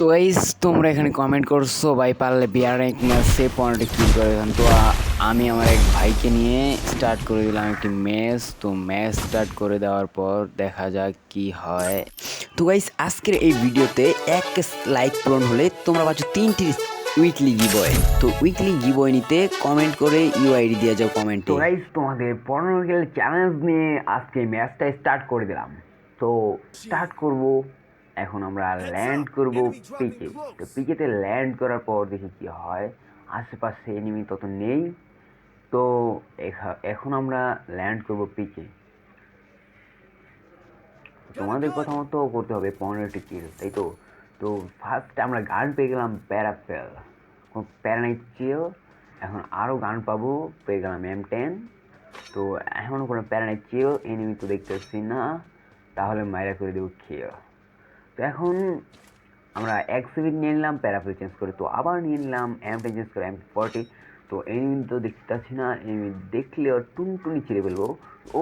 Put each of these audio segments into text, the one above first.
তো গাইস তোমরা এখানে কমেন্ট করছো ভাই পারলে বিয়ার র্যাঙ্ক ম্যাচে 15টি কিল করে দেন। তো আমি আমার এক ভাইকে নিয়ে স্টার্ট করে দিলাম একটি ম্যাচ। তো ম্যাচ স্টার্ট করে দেওয়ার পর দেখা যাক কি হয়। তো গাইস আজকের এই ভিডিওতে 1 লাইক পূরণ হলে তোমরা পাচ্ছ 3টি উইকলি গিভওয়ে। তো উইকলি গিভওয়ে নিতে কমেন্ট করে ইউআইডি দিয়ে যাও কমেন্টে। তো গাইস তোমাদের 15 কিল চ্যালেঞ্জ নিয়ে আজকে ম্যাচটা স্টার্ট করে দিলাম। তো স্টার্ট করব। এখন আমরা ল্যান্ড করব পিকে। তো পিকেতে ল্যান্ড করার পর দেখি কি হয়। আশেপাশে এনিমি তত নেই। তো এখন আমরা ল্যান্ড করব পিকে। তোমাদের কথা মতো করতে হবে 15টি কিল, তাই তো। তো ফার্স্ট আমরা গান পেয়ে গেলাম প্যারাফেল, প্যারানাইট চিল। এখন আরও গান পাবো, পেয়ে গেলাম M10। তো এখনও কোনো প্যারানাইট চিল এনিমি তো দেখতেছি না, তাহলে মাইরা করে দেবো খেয়ে। তো এখন আমরা এক্সিবিট নিয়ে নিলাম প্যারাফেল চেঞ্জ করে। তো আবার নিয়ে নিলাম M10 চেঞ্জ করে M40। তো এনিমি তো দেখতেছি না, এনিমি দেখলেও টুনটুনি ছিঁড়ে ফেলবো। ও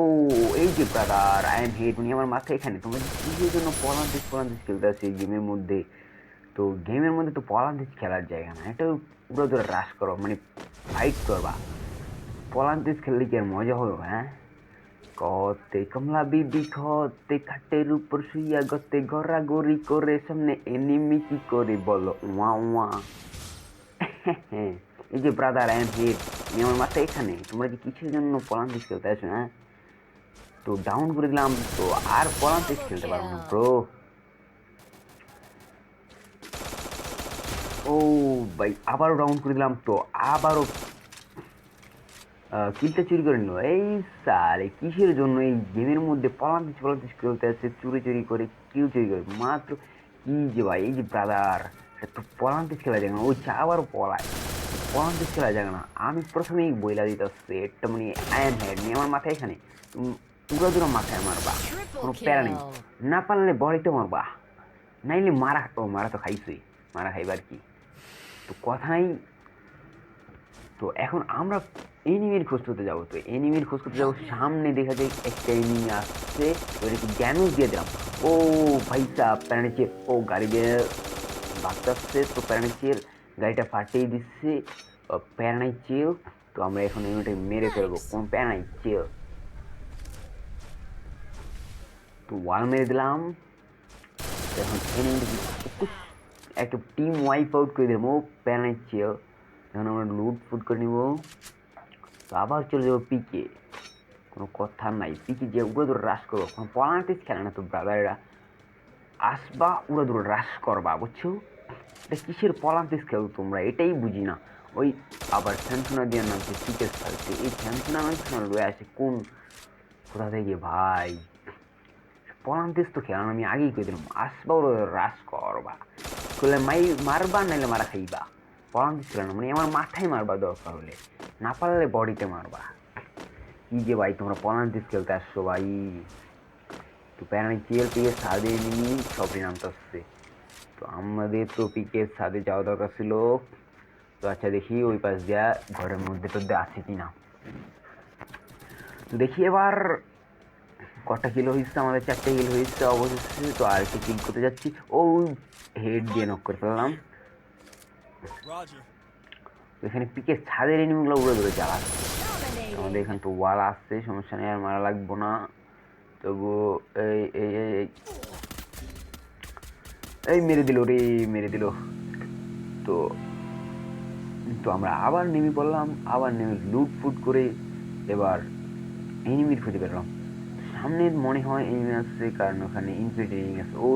এই যে ব্রাদার, আই এম হেড, উনি আমার মাথায় এখানে। তোমরা কিসের জন্য পলান্তিস খেলতে আছি গেমের মধ্যে? তো গেমের মধ্যে তো পলান্তিস খেলার জায়গা না, এটা পুরো ধরে রাশ করো, মানে ফাইট করবা। পলান্তিস খেললে কি আর মজা হলো? হ্যাঁ, কতে কমলা বিবি খতে খাটের উপর শুইয়া গতে গড়াগড়ি করে, সামনে এনিমি কি করে বলো? ওয়া ওয়া। এই যে ব্রাদার, আই এম হিট, আমার মাথা এখানে। তোমরা যে কিসের জন্য পলান্তিস খেলতে আসো? হ্যাঁ, তো ডাউন করে দিলাম। তো আর পলান্তিস খেলতে পারবো না ব্রো। ও ভাই, আবারও ডাউন করে দিলাম। তো আবারও কিলটা চুরি করে নিল। এই সালে কিসের জন্য এই গেমের মধ্যে পলান্তিস খেলতে আছে, চুরি করে, কিল চুরি করে মাত্র। কি যে ভাই, এই যে ব্রাদার, তো পলান্তিস খেলা যায় না, ওই আবারও পলান্তিস খেলা যায় না। আমি প্রথমেই বইলা দিতেছি, এটা মানে আই এম হেড নিয়ে আমার মাথায় এখানে। পুরো দূর মাথায় মারবা, কোনো প্যারা নেই। না পারলে বডিতে মারবা, নাইলে মারা তো খাইছই, মারা খাইবার কি, তো কথাই। তো এখন আমরা এনিমির খোঁজ করতে যাবো। তো এনিমির খোঁজ করতে যাবো, সামনে দেখা যায় একটা এনিমি আসছে। ওদেরকে ড্যামেজ দিয়ে দিলাম। ও ভাই সাহ, প্যারানিচের ও গাড়ি দিয়ে বাঁচতে। তো প্যারানিচের গাড়িটা ফাটিয়ে দিচ্ছে প্যারানাইচের। তো আমরা এখন এনিমিটা মেরে ফেলবো, কোন প্যারানাইচের। তো ওয়াল মেরে দিলাম। এখন এনিমিটা একটা টিম ওয়াইপ আউট করে দিলাম, ও প্যারানাইচের। এখন আমরা লুট ফুট করে নিব। তো আবার চলে যাবো পিকে, কোনো কথা নাই। পিকে যে উড়ে দূরে রাশ করবো, কোনো পলান্তিস খেলে না তো ব্রাদাররা। আসবা উড়ে দূরে রাশ করবা, বুঝছো? এটা কিসের পলান্তিস খেলো তোমরা, এটাই বুঝি না। ওই আবার স্যামসুনা দিয়ে নামছে পিকে খেলছে। এই স্যামসুনা লয়ে আসে কোথা থেকে ভাই? পলান্তিস তো খেলাম আমি আগেই কই দিলাম, আসবা উড়ে রাশ করবা, করলে মারবা, নাইলে মারা খাইবা। পলান্তিস খেলে না, মানে আমার মাথায় মারবা দরকার হলে, না পারলে বডিতে মারবা। কি যে ভাই, তোমরা পলান্তিস খেলতে আসছো ভাই? তো প্যারানিক পিকে ছাদে নিয়ে সবই নামতেছে। তো আমাদের তো পিকে ছাদে যাওয়া দরকার ছিল। তো আচ্ছা দেখি ওই পাশ দিয়া ঘরের মধ্যে টধ্যে আছে কিনা। তো দেখি এবার কটা কিলো হয়েছে, আমাদের 4টে কিলো হয়েছে অবশেষে। তো আর একটা কিল করতে যাচ্ছি। ও হেড দিয়ে নক করে ফেললাম। এখানে পিকে ছাদের এনিমিগুলো উড়ে ধরে জ্বালাচ্ছে। আমাদের এখানে তো ওয়াল আসছে, সমস্যা নেই, আর মারা লাগবো না। তবু এই এই এই এই মেরে দিল রে, মেরে দিল। তো তো আমরা আবার নেমে পড়লাম, আবার নেমে লুট ফুট করে এবার এনিমির খুঁজে পেলাম। সামনে মনে হয় এনিমি আসছে, কারণ ওখানে ইনফিনিটি রিং আছে। ও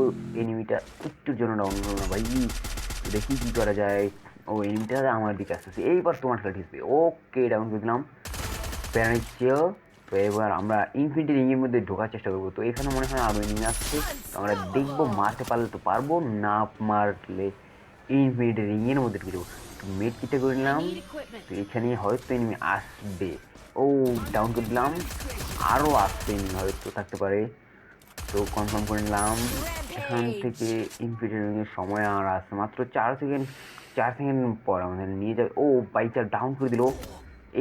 এনিমিটা একটুর জন্য ডাউন হলো না ভাই। দেখি কি করা যায়। ও এনিমিটা আমার দিকে আসতেছে, এইবার তোমার খেলা ঠিকবে। ওকে, ডাউন করে দিলাম প্যারানিচিও। তো এবার আমরা ইনফিনিটি রিং এর মধ্যে ঢোকার চেষ্টা করবো। তো এখানে মনে হয় আরো এনিমি আসছে। তো আমরা দেখবো, মারতে পারলে তো পারবো, না মারলে ইনফিনিটি রিং এর মধ্যে ঢুকে যাবো। তো মেড কিটা করে নিলাম। তো এখানে হয়তো এনিমি আসবে। ও ডাউন করে দিলাম, আরও আসছে এনিমি, হয়তো থাকতে পারে। তো কনফার্ম করে নিলাম। এখান থেকে ইনফিনিটি রিং এর সময় আর আছে মাত্র 4 সেকেন্ড। 4 সেকেন্ড পর আমাদের নিয়ে যাবে। ও বাইকটা ডাউন করে দিল,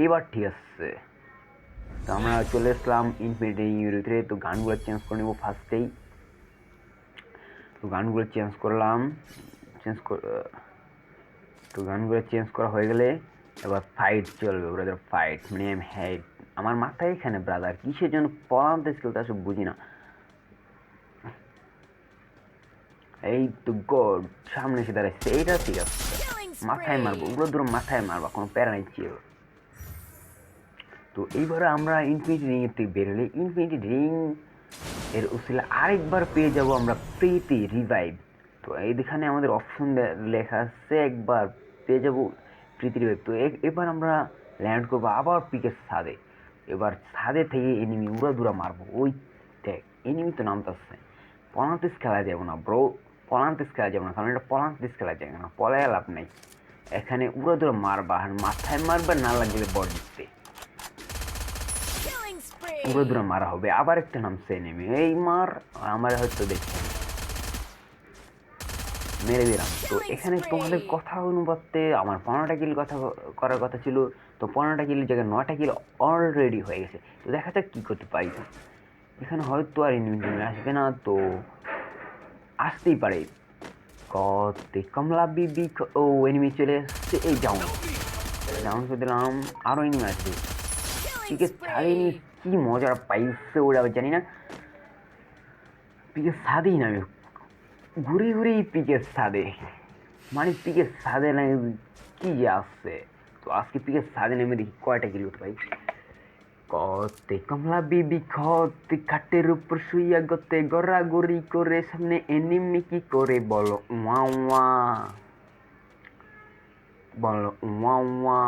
এইবার ঠিক আছে। তো আমরা চলে আসলাম ইনফিনিটি রিংয়ের ভিতরে। তো গানগুলো চেঞ্জ করে নেবো ফার্স্টেই। তো গানগুলো চেঞ্জ করলাম, চেঞ্জ তো গানগুলো চেঞ্জ করা হয়ে গেলে এবার ফাইট চলবে, ব্রাদার ফাইট। মানে হ্যাঁ, আমার মাথায় এখানে ব্রাদার কিসের জন্য পলান্তে স্কিল তা সব বুঝি না। এই তো গড সামনে এসে দাঁড়াচ্ছে, এইটা ঠিক আছে, মাথায় মারবো, ওগুলো দূর মাথায় মারবা, কোনো প্যারা নাই চিল। তো এইবারে আমরা ইনফিনিটি রিং এর থেকে বেরোলে ইনফিনিটি রিং এর উসিলে আরেকবার পেয়ে যাব আমরা ফ্রিতে রিভাইভ। তো এইখানে আমাদের অপশন লেখা আছে একবার পেয়ে যাব ফ্রিতে রিভাইভ। তো এবার আমরা ল্যান্ড করবো আবার পিকের ছাদে। এবার ছাদে থেকে এনিমি উড়া দুরা মারবো। ওই দেখ এনিমি তো নামতেছে, পলান্তিস খেলা যাবো না ব্রো, পলান্তিস খেলা যাবো না, কারণ এটা পলান্তিস খেলা যাবে না, পলায় লাভ নাই। এখানে উড়া দুরা মারবা, আর মাথায় মারবা, না লাগলে বল দিতে উড়ে দূরে মারা হবে। আবার একটা নামছে নেমে, এই মার আমার হয়তো দেখছি মেরে দিলাম। তো এখানে তোমাদের কথা অনুপাতে আমার 15টা কিল কথা করার কথা ছিল, তো 15টা কিলের জায়গায় 9টা কিল অলরেডি হয়ে গেছে। তো দেখা যাক কী করতে পারি। এখানে হয়তো আর এনিমি আসবে না, তো আসতেই পারে। কত কমলা বিবি, ও এনিমি চলে এসছে, এই ডাউন ডাউন করে দিলাম। আরও এনিমি আসবে, ঠিক আছে ছাড়িনি, কি মজার পাইছে ওরা জানি না। পিকের ছাদেই না, ঘুরে ঘুরেই পিকের ছাদে, মানে পিকের ছাদে না কি যে আসছে। তো আজকে পিকের ছাদে নেমে দেখি কয়টা কিল উঠতে পাই। কতে কমলা বিবি খতে খাটের উপর শুইয়া গতে গড়াগড়ি করে, সামনে এনিমি কি করে বলো ওয়া ওয়া, বলো ওয়া ওয়া।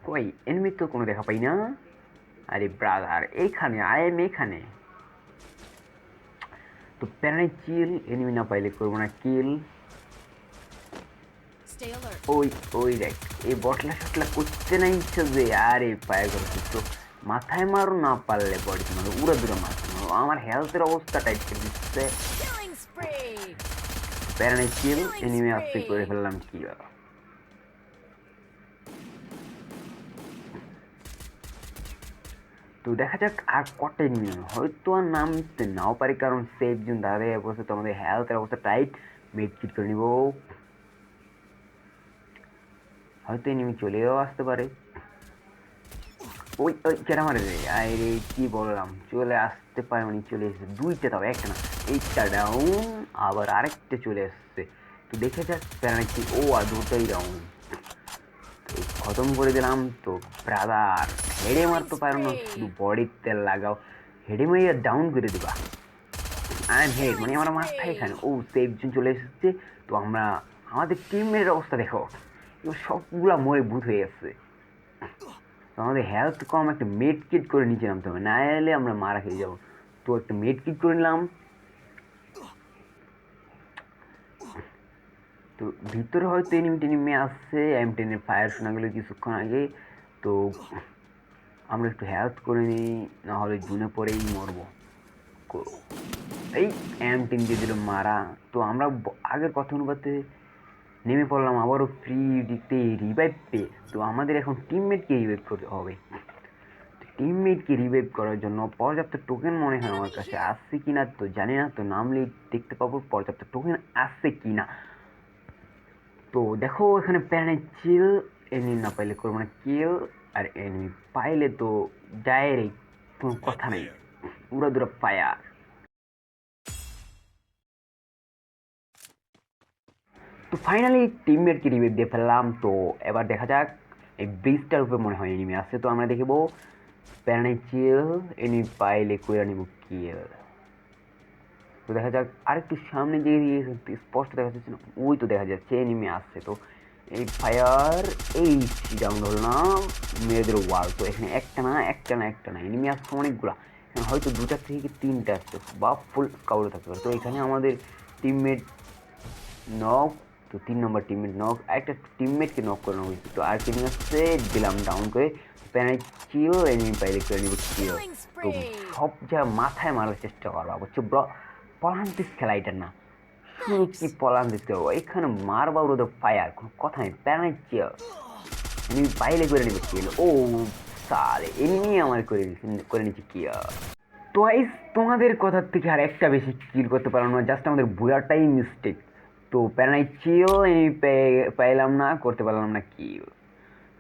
কই এনিমি তো কোনো দেখা পাই না। আরে ব্রাদার এইখানে আই এম এখানে। তো প্যারাই চিল, এনিমি না পাইলে করবো না কিল। ওই ওই দেখ এই বটলা শটলা করতে না ইচ্ছা যে, আরে পায়ে করছি তো মাথায় মারো, না পারলে বডি মারো, উড়া দূরে মারতে মারো। আমার হেলথের অবস্থা টাইট করে দিচ্ছে। প্যারাই চিল, এনিমি আসতে করে ফেললাম কি। তো দেখা যাক আর কটা এনিমি হয়তো আর নামতে নাও পারি, কারণ সেফ জোন দাঁড়িয়ে বসে, তো আমাদের হেলথের অবস্থা টাইট। মেড কিট করে নিব, হয়তো এনিমি চলেও আসতে পারে। ওই ওই কেটা মারে রে, আরে কি বললাম, চলে আসতে পারে, উনি চলে এসেছে দুইটা, তাও একটা না, এইটা ডাউন, আবার আরেকটা চলে এসছে। তো দেখে যাক প্যারানাইটি, ও আর দুটোই ডাউন, তো খতম করে দিলাম। তো ব্রাদার হেডে মারতে পারো না, শুধু বডির তেল লাগাও, হেডে মারিয়া ডাউন করে দিবা। আই এম হেড, মানে আমার মাথায় এখানে। ও সেফ জোন চলে এসেছে। তো আমরা আমাদের টিমের অবস্থা দেখো, সবগুলা মরে ভূত হয়ে যাচ্ছে। তো আমাদের হেলথ কম, একটা মেড কিট করে নিচে নামতে হবে, না এলে আমরা মারা খেয়ে যাবো। তো একটা মেড কিট করে নিলাম। তো ভিতরে হয়তো এনিমি টেনিমি আসছে, M10-এর ফায়ার শোনা গেলো কিছুক্ষণ আগে। তো আমরা একটু হেলথ করে নিই, না হলে জুনে পরেই মরবো। এই M10 দিয়ে দিল মারা। তো আমরা আগের কথা অনুপাতে নেমে পড়লাম আবারও ফ্রি দিতে রিভাইভ পেয়ে। তো আমাদের এখন টিমমেটকে রিভাইভ করতে হবে। টিমমেটকে রিভাইভ করার জন্য পর্যাপ্ত টোকেন মনে হয় আমার কাছে আসছে কিনা তো জানি না, তো নামলে দেখতে পাবো পর্যাপ্ত টোকেন আসছে কিনা। তো দেখো এখানে প্যানে চিল, এনিমি না পাইলে করবো না কিল, আর এনিমি পাইলে তো ডাইরেক্ট কোনো কথা নেই, উড়া দুরা ফায়ার। তো ফাইনালি টিমমেটকে রিভাইভ দিয়ে ফেললাম। তো এবার দেখা যাক, এই ব্রিজটার উপরে মনে হয় এনিমি আসছে, তো আমরা দেখবো প্যানে চিল, এনিমি পাইলে করে নিব কিল। তো দেখা যাক আরেকটু সামনে যে স্পষ্ট দেখা যাচ্ছে না, ওই তো দেখা যাচ্ছে এনিমি আসছে। তো এই ফায়ার, এই ডাউন হলো না, মেয়েদের ওয়াল। তো এখানে একটা না এনিমি আসছে অনেকগুলা, এখানে হয়তো দুটা থেকে তিনটা আসছে, বা ফুল কাউরে থাকতে পারে। তো এখানে আমাদের টিমমেট নক, তো 3 নম্বর টিমমেট নক, একটা টিমমেটকে নক করানো হয়েছে। তো আর কিনে আসছে, দিলাম ডাউন করে, প্যানাই চিল, এনিমি পাইলে করে নিব চিল। তো সব যা মাথায় মারার চেষ্টা করবা, বুঝছো ব্র, পলান্তিস খেলা এটা না, শুধু কি পলান্তিস খেলবো, এখানে মারবা ওদের ফায়ার, কোনো কথা নেই, প্যানাই চিল, এনিমি পাইলে করে নিব চিল। ও সালে এনিমি আমার করে নিচ্ছে কি। তো তোমাদের কথার থেকে আর একটা বেশি কিল করতে পারো না, জাস্ট আমাদের বুয়াটাই মিস্টেক। তো প্যারানাই চিল পাইলাম না, করতে পারলাম না কিল।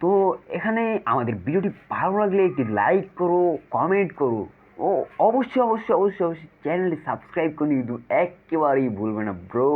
তো এখানে আমাদের ভিডিওটি ভালো লাগলে একটি লাইক করো, কমেন্ট করো, ও অবশ্যই অবশ্যই অবশ্যই অবশ্যই চ্যানেলটি সাবস্ক্রাইব করে কিন্তু একেবারেই ভুলবে না ব্রো।